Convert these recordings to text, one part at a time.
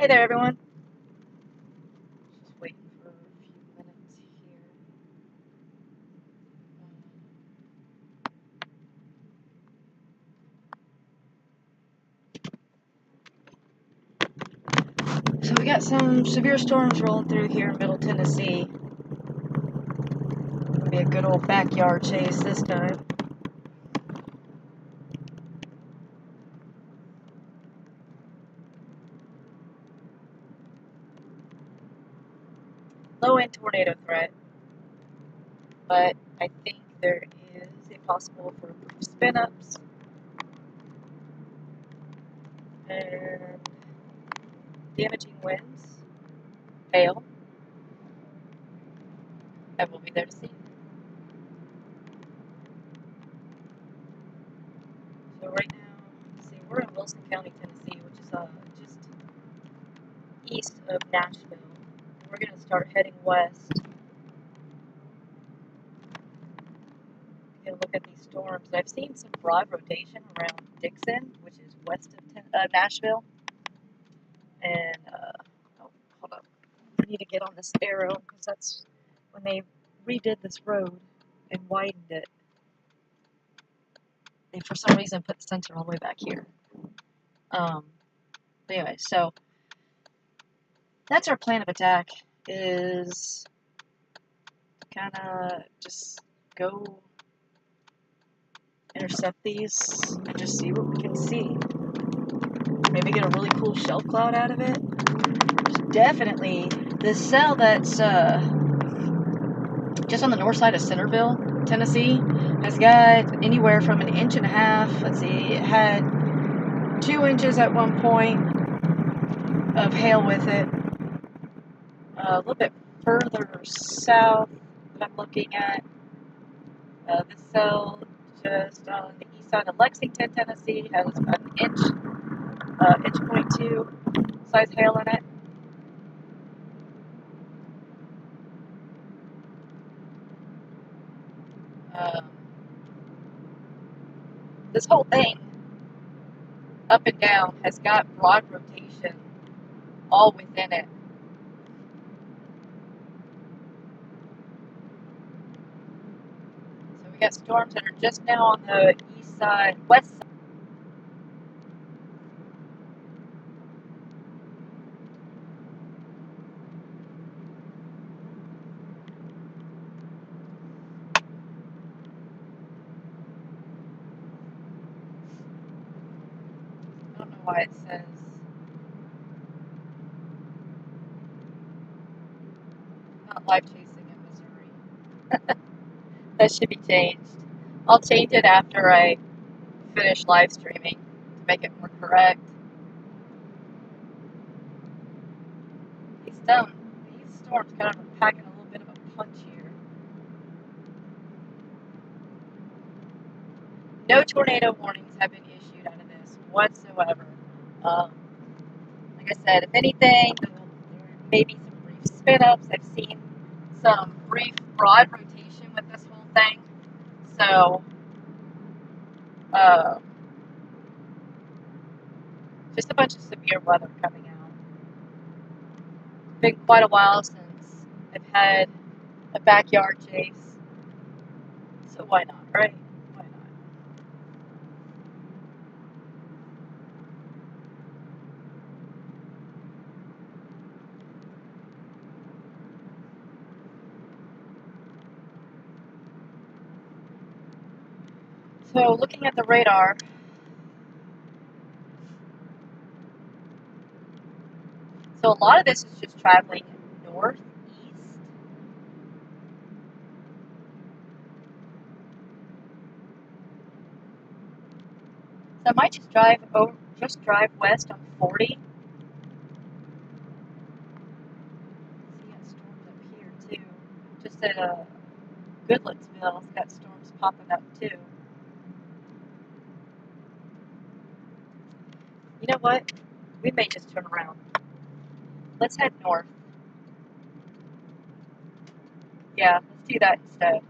Hey there, everyone. Just waiting for a few minutes here. So we got some severe storms rolling through here in Middle Tennessee. It'll be a good old backyard chase this time. Low end tornado threat, but I think there is a possible for spin ups and damaging winds, hail, and we'll be there to see. So right now, see, we're in Wilson County, Tennessee, which is just east of Nashville. We're going to start heading west. Look at these storms. I've seen some broad rotation around Dixon, which is west of Nashville. And, oh, hold up. I need to get on this arrow because that's when they redid this road and widened it. They, for some reason, put the sensor all the way back here. Anyway, so that's our plan of attack, is kind of just go intercept these and just see what we can see. Maybe get a really cool shelf cloud out of it. There's definitely this cell that's just on the north side of Centerville, Tennessee, has got anywhere from 1.5 inches. Let's see, it had 2 inches at one point of hail with it. A little bit further south that I'm looking at, this cell just on the east side of Lexington, Tennessee, has about an inch, inch point 2 size hail in it. This whole thing, up and down, has got broad rotation all within it. So we got storms that are just now on the east side, west side. I don't know why it says not live chasing in Missouri. That should be changed. I'll change it after I finish live streaming to make it more correct. These storms kind of are packing a little bit of a punch here. No tornado warnings have been issued out of this whatsoever. Like I said, if anything, there may be some brief spin-ups. I've seen some brief broad rotation with this whole thing. So, just a bunch of severe weather coming out. It's been quite a while since I've had a backyard chase. So why not, right? Why not? So looking at the radar, so a lot of this is just traveling northeast. So I might just drive west on 40. See, got storms up here too. Just at Goodlettsville, it's got storms popping up too. You know what? We may just turn around. Let's head north. Yeah, let's do that instead.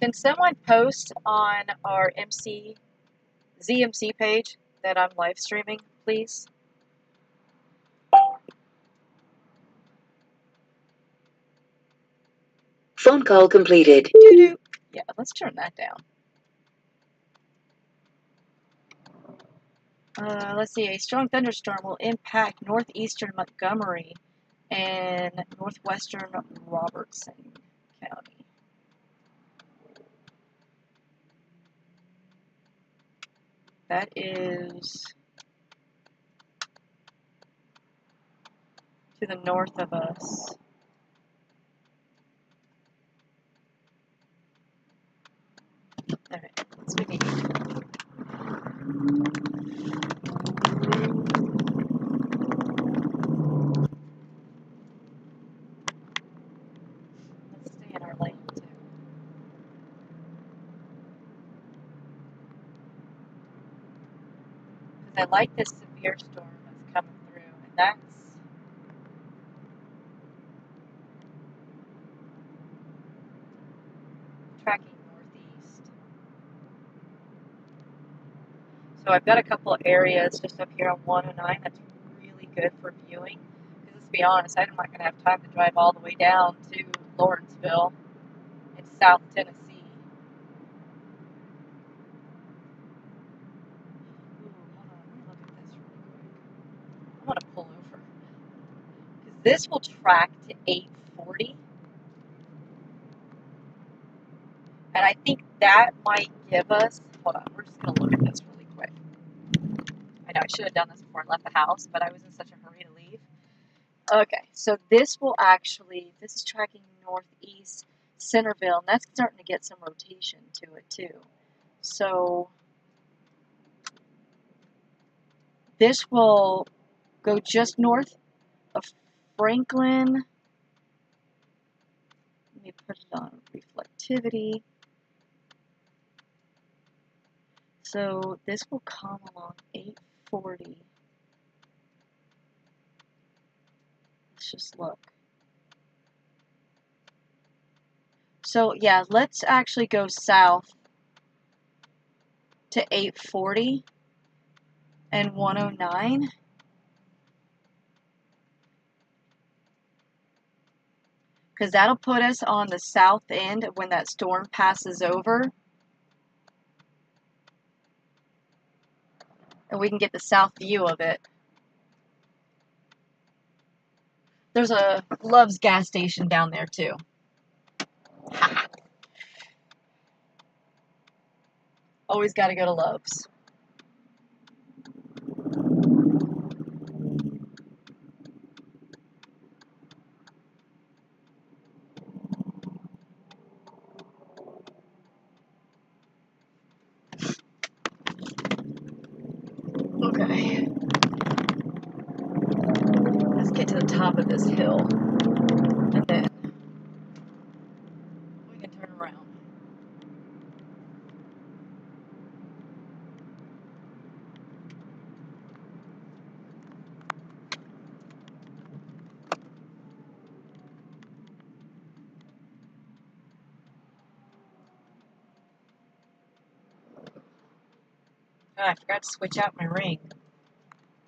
Can someone post on our ZMC page that I'm live streaming, please? Phone call completed. Doo-doo. Yeah, let's turn that down. Let's see. A strong thunderstorm will impact northeastern Montgomery and northwestern Robertson County. That is to the north of us. Alright, let's begin. Let's stay in our lane too. Because I like this severe storm that's coming through, and that's tracking northeast. So I've got a couple of areas just up here on 109 that's really good for viewing. Because let's be honest, I'm not going to have time to drive all the way down to Lawrenceville in South Tennessee. Ooh, hold on, let me look at this really quick. I'm going to pull over. Because this will track to 840. And I think that might give us, hold on, we're just going to look at this really quick. I know I should have done this before I left the house, but I was in such a hurry to leave. Okay, so this will actually, this is tracking northeast Centerville, and that's starting to get some rotation to it too. So this will go just north of Franklin. Let me put it on reflectivity. So this will come along 840. Let's just look. So yeah, let's actually go south to 840 and 109. Because that'll put us on the south end when that storm passes over. And we can get the south view of it. There's a Love's gas station down there too. Always got to go to Love's. Okay. Let's get to the top of this hill. And then we can turn around. Oh, I forgot to switch out my ring.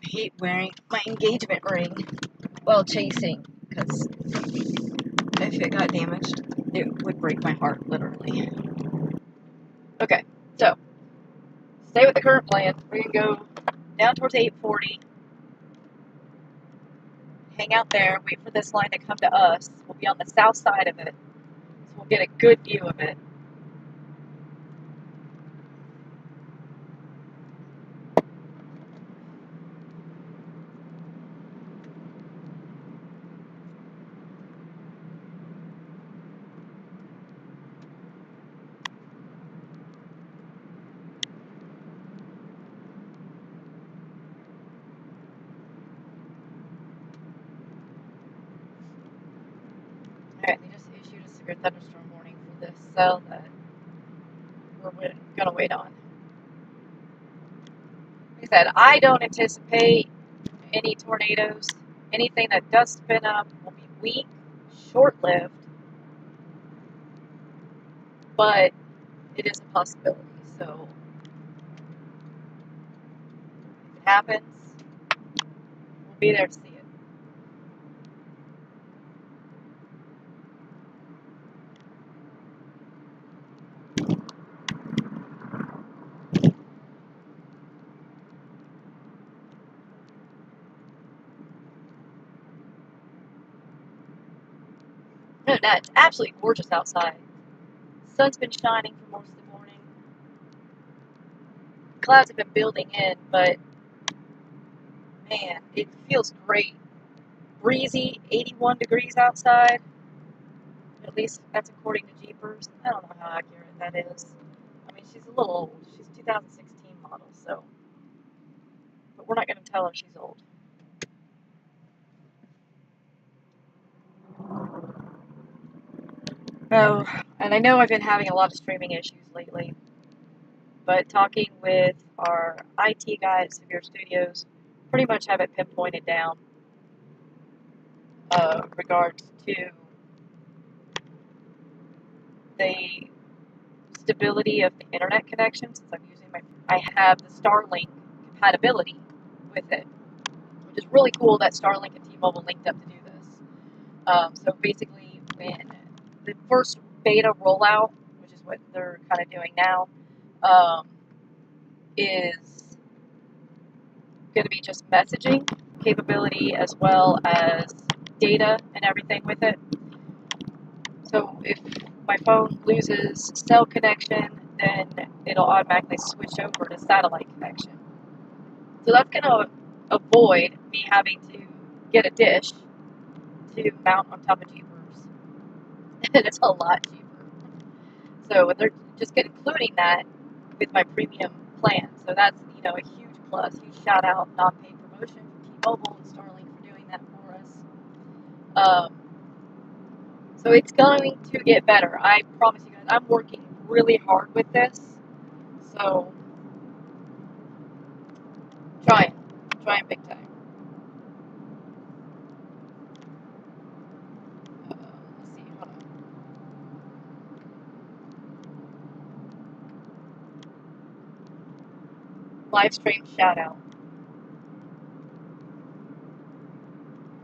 I hate wearing my engagement ring while chasing, because if it got damaged, it would break my heart, literally. Okay, so, stay with the current plan. We're going to go down towards 840, hang out there, wait for this line to come to us. We'll be on the south side of it, so we'll get a good view of it. Alright, they just issued a severe thunderstorm warning for this cell that we're going to wait on. Like I said, I don't anticipate any tornadoes. Anything that does spin up will be weak, short-lived, but it is a possibility. So if it happens, we'll be there to see it. No, no, it's absolutely gorgeous outside. The sun's been shining for most of the morning. Clouds have been building in, but man, it feels great. Breezy, 81 degrees outside. At least that's according to Jeepers. I don't know how accurate that is. I mean, she's a little old. She's 2016 model, so. But we're not going to tell her she's old. Oh, and I know I've been having a lot of streaming issues lately, but talking with our IT guy at Severe Studios, pretty much have it pinpointed down regards to the stability of the internet connection. Since I'm using I have the Starlink compatibility with it, which is really cool that Starlink and T-Mobile linked up to do this. So basically, when the first beta rollout, which is what they're kind of doing now, is going to be just messaging capability as well as data and everything with it. So if my phone loses cell connection, then it'll automatically switch over to satellite connection. So that's going to avoid me having to get a dish to mount on top of Jeepers. And it's a lot cheaper. So they're just including that with my premium plan. So that's, a huge plus. Huge shout out, non-paid promotion from T-Mobile and Starlink for doing that for us. So it's going to get better. I promise you guys. I'm working really hard with this. So trying big time. Let's see. Hold on. Live stream shout out.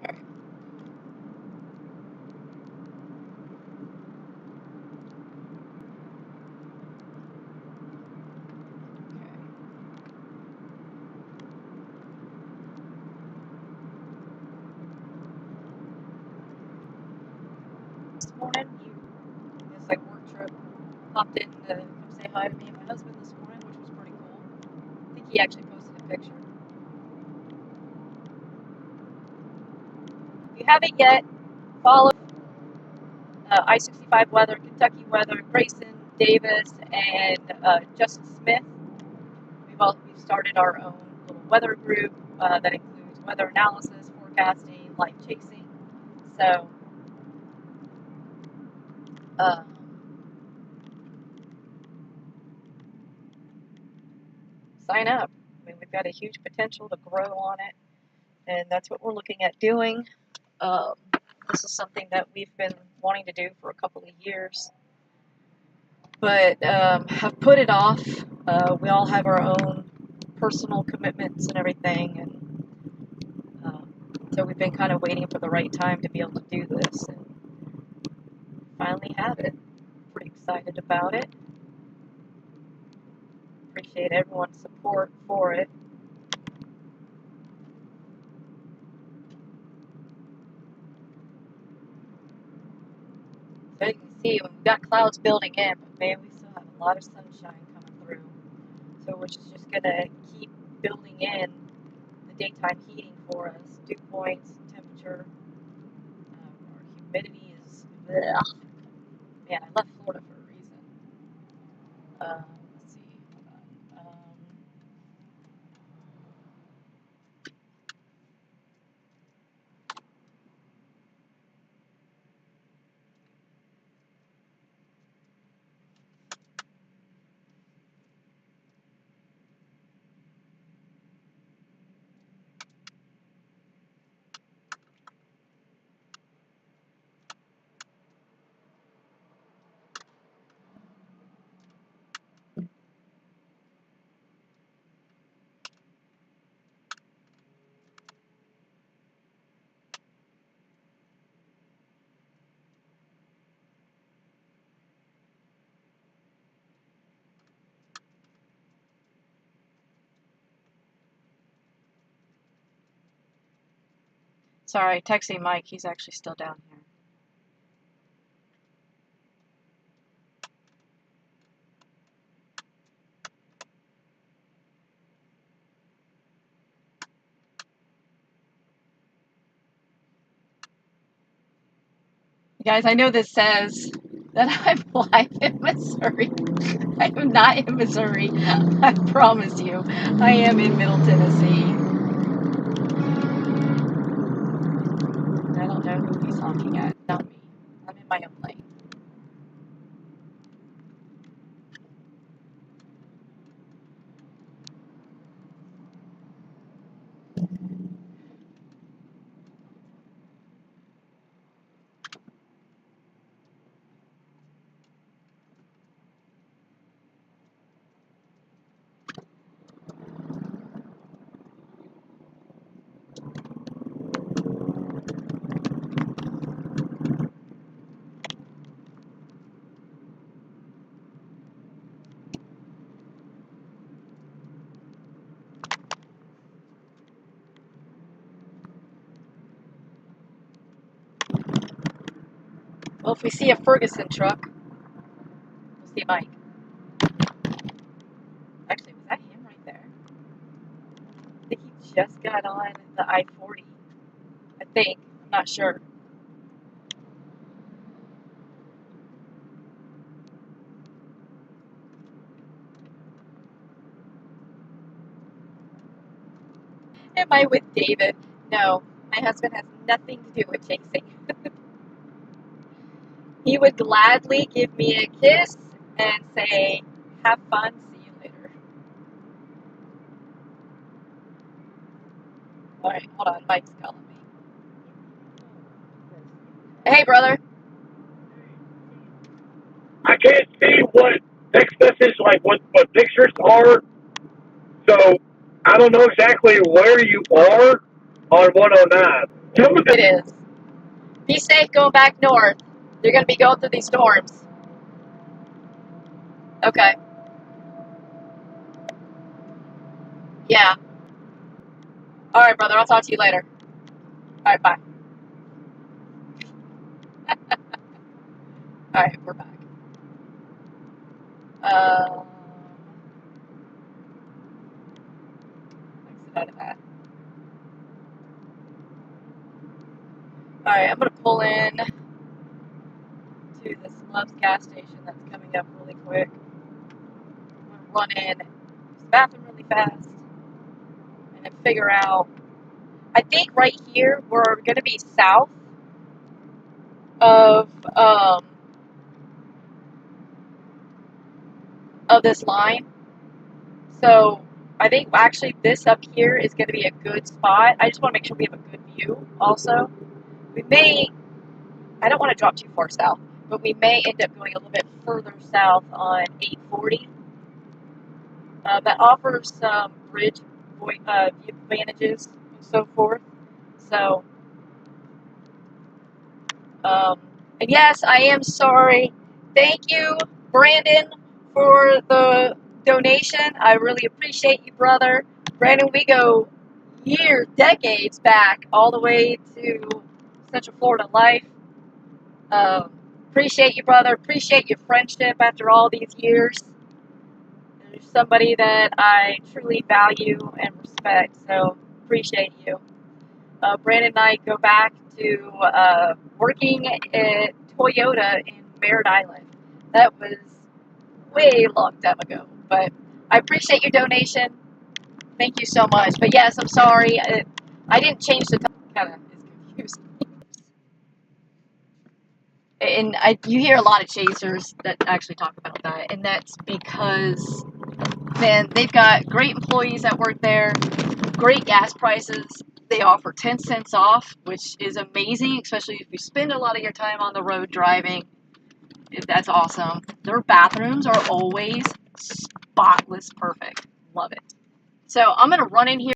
Alright. This morning, this work trip, popped in to come say hi to me and my husband this morning, which was pretty cool. I think he actually posted a picture. If you haven't yet, follow I-65 Weather, Kentucky Weather, Grayson Davis, and Justin Smith. We've started our own little weather group that includes weather analysis, forecasting, life chasing. So sign up. I mean, we've got a huge potential to grow on it, and that's what we're looking at doing. This is something that we've been wanting to do for a couple of years, but have put it off. We all have our own personal commitments and everything, and so we've been kind of waiting for the right time to be able to do this, and finally have it. Pretty excited about it. Appreciate everyone's support for it. So you can see we've got clouds building in, but man, we still have a lot of sunshine coming through. So which is just gonna keep building in the daytime heating for us. Dew points, temperature, our humidity is. Blech. Man, I left Florida for a reason. Let's see. Hold on. Sorry, texting Mike. He's actually still down here. Guys, I know this says that I'm live in Missouri. I am not in Missouri. I promise you. I am in Middle Tennessee. I don't know who he's honking at. Not me. I'm in my own lane. Well, if we see a Ferguson truck, we'll see Mike. Actually, was that him right there? I think he just got on the I-40. I think. I'm not sure. Am I with David? No. My husband has nothing to do with chasing. He would gladly give me a kiss and say, have fun, see you later. Alright, hold on, Mike's calling me. Hey, brother. I can't see what text message, like what pictures are. So I don't know exactly where you are on 109. Tell me It is. Be safe going back north. You're going to be going through these storms. Okay. Yeah. Alright, brother, I'll talk to you later. Alright, bye. Alright, we're back. Exit out of that. Alright, I'm going to pull in to this Love's gas station that's coming up really quick. I'm going to run in, use the bathroom really fast, and then figure out. I think right here we're going to be south of this line. So I think actually this up here is going to be a good spot. I just want to make sure we have a good view also. We may, I don't want to drop too far south, but we may end up going a little bit further south on 840. That offers some bridge view advantages and so forth. So, and yes, I am sorry. Thank you, Brandon, for the donation. I really appreciate you, brother. Brandon, we go years, decades back, all the way to Central Florida life. Appreciate you, brother. Appreciate your friendship after all these years. You're somebody that I truly value and respect, so appreciate you. Brandon and I go back to working at Toyota in Merritt Island. That was way long time ago, but I appreciate your donation. Thank you so much. But yes, I'm sorry. I didn't change the time. Kind of is confused. And you hear a lot of chasers that actually talk about that, and that's because, man, they've got great employees that work there, great gas prices. They offer 10 cents off, which is amazing, especially if you spend a lot of your time on the road driving. That's awesome. Their bathrooms are always spotless perfect. Love it. So I'm going to run in here.